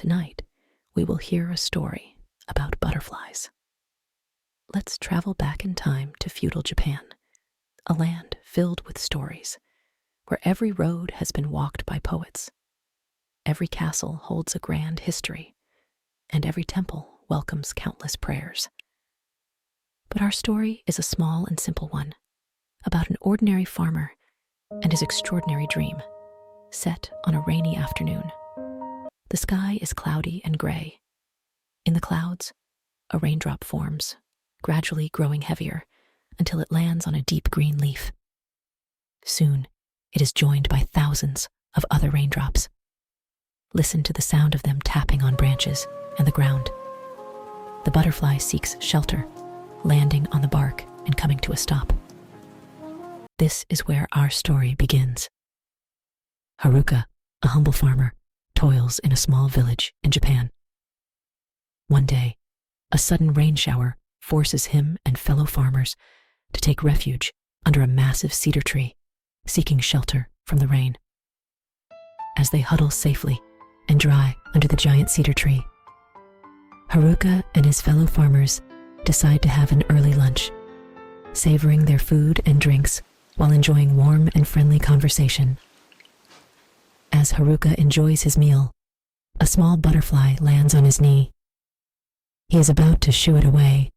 Tonight, we will hear a story about butterflies. Let's travel back in time to feudal Japan, a land filled with stories, where every road has been walked by poets. Every castle holds a grand history, and every temple welcomes countless prayers. But our story is a small and simple one, about an ordinary farmer and his extraordinary dream, set on a rainy afternoon. The sky is cloudy and gray. In the clouds, a raindrop forms, gradually growing heavier until it lands on a deep green leaf. Soon, it is joined by thousands of other raindrops. Listen to the sound of them tapping on branches and the ground. The butterfly seeks shelter, landing on the bark and coming to a stop. This is where our story begins. Haruka, a humble farmer, toils in a small village in Japan. One day, a sudden rain shower forces him and fellow farmers to take refuge under a massive cedar tree, seeking shelter from the rain. As they huddle safely and dry under the giant cedar tree, Haruka and his fellow farmers decide to have an early lunch, savoring their food and drinks while enjoying warm and friendly conversation. As Haruka enjoys his meal, a small butterfly lands on his knee. He is about to shoo it away,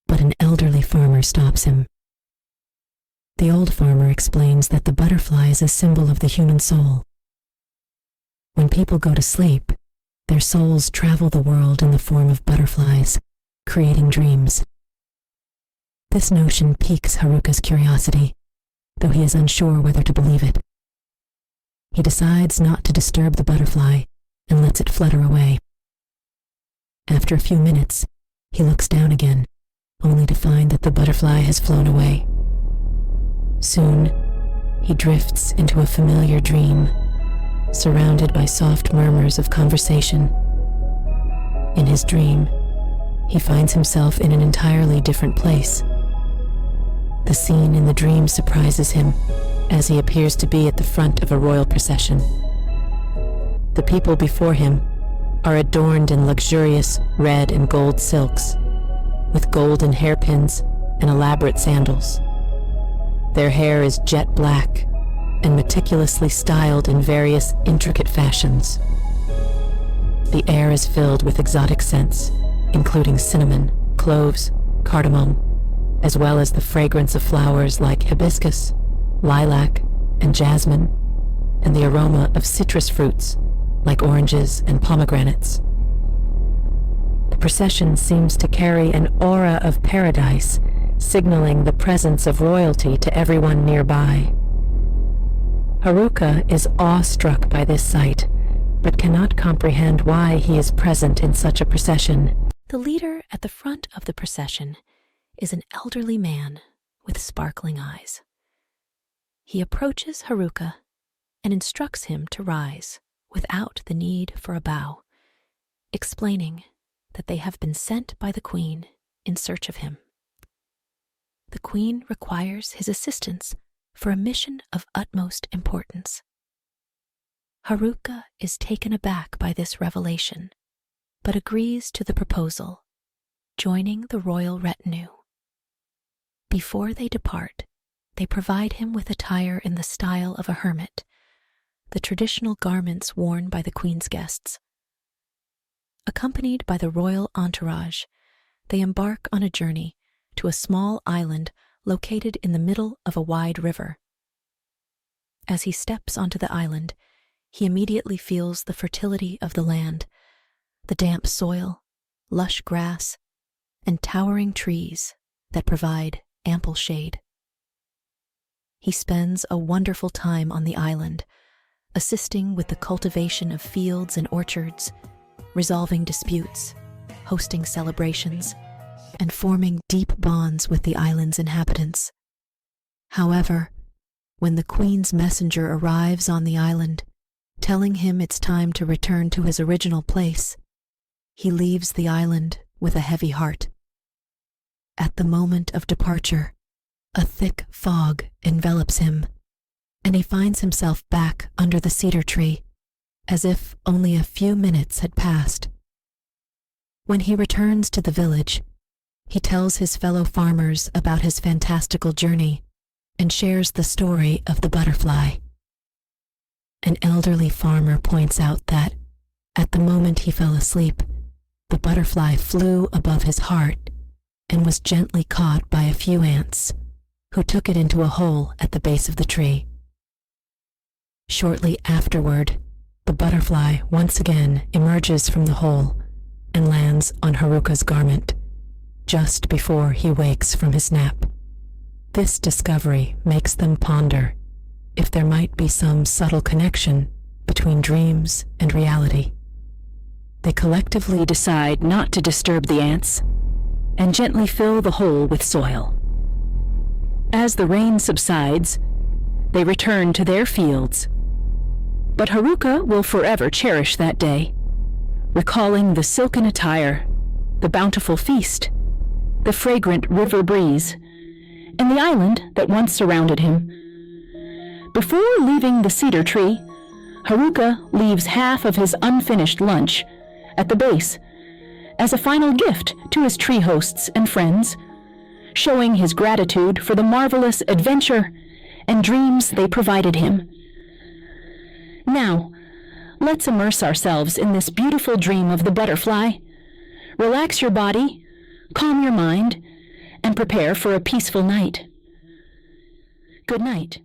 but an elderly farmer stops him. The old farmer explains that the butterfly is a symbol of the human soul. When people go to sleep, their souls travel the world in the form of butterflies, creating dreams. This notion piques Haruka's curiosity, though he is unsure whether to believe it. He decides not to disturb the butterfly and lets it flutter away. After a few minutes, he looks down again, only to find that the butterfly has flown away. Soon, he drifts into a familiar dream, surrounded by soft murmurs of conversation. In his dream, he finds himself in an entirely different place. The scene in the dream surprises him, as he appears to be at the front of a royal procession. The people before him are adorned in luxurious red and gold silks, with golden hairpins and elaborate sandals. Their hair is jet black and meticulously styled in various intricate fashions. The air is filled with exotic scents, including cinnamon, cloves, cardamom, as well as the fragrance of flowers like hibiscus, lilac, and jasmine, and the aroma of citrus fruits like oranges and pomegranates. The procession seems to carry an aura of paradise, signaling the presence of royalty to everyone nearby. Haruka is awestruck by this sight, but cannot comprehend why he is present in such a procession. The leader at the front of the procession is an elderly man with sparkling eyes. He approaches Haruka and instructs him to rise without the need for a bow, explaining that they have been sent by the queen in search of him. The queen requires his assistance for a mission of utmost importance. Haruka is taken aback by this revelation, but agrees to the proposal, joining the royal retinue. Before they depart, they provide him with attire in the style of a hermit, the traditional garments worn by the queen's guests. Accompanied by the royal entourage, they embark on a journey to a small island located in the middle of a wide river. As he steps onto the island, he immediately feels the fertility of the land, the damp soil, lush grass, and towering trees that provide ample shade. He spends a wonderful time on the island, assisting with the cultivation of fields and orchards, resolving disputes, hosting celebrations, and forming deep bonds with the island's inhabitants. However, when the queen's messenger arrives on the island, telling him it's time to return to his original place, he leaves the island with a heavy heart. At the moment of departure, a thick fog envelops him, and he finds himself back under the cedar tree, as if only a few minutes had passed. When he returns to the village, he tells his fellow farmers about his fantastical journey and shares the story of the butterfly. An elderly farmer points out that, at the moment he fell asleep, the butterfly flew above his heart and was gently caught by a few ants, who took it into a hole at the base of the tree. Shortly afterward, the butterfly once again emerges from the hole and lands on Haruka's garment, just before he wakes from his nap. This discovery makes them ponder if there might be some subtle connection between dreams and reality. They collectively decide not to disturb the ants and gently fill the hole with soil. As the rain subsides, they return to their fields. But Haruka will forever cherish that day, recalling the silken attire, the bountiful feast, the fragrant river breeze, and the island that once surrounded him. Before leaving the cedar tree, Haruka leaves half of his unfinished lunch at the base as a final gift to his tree hosts and friends, showing his gratitude for the marvelous adventure and dreams they provided him. Now, let's immerse ourselves in this beautiful dream of the butterfly. Relax your body, calm your mind, and prepare for a peaceful night. Good night.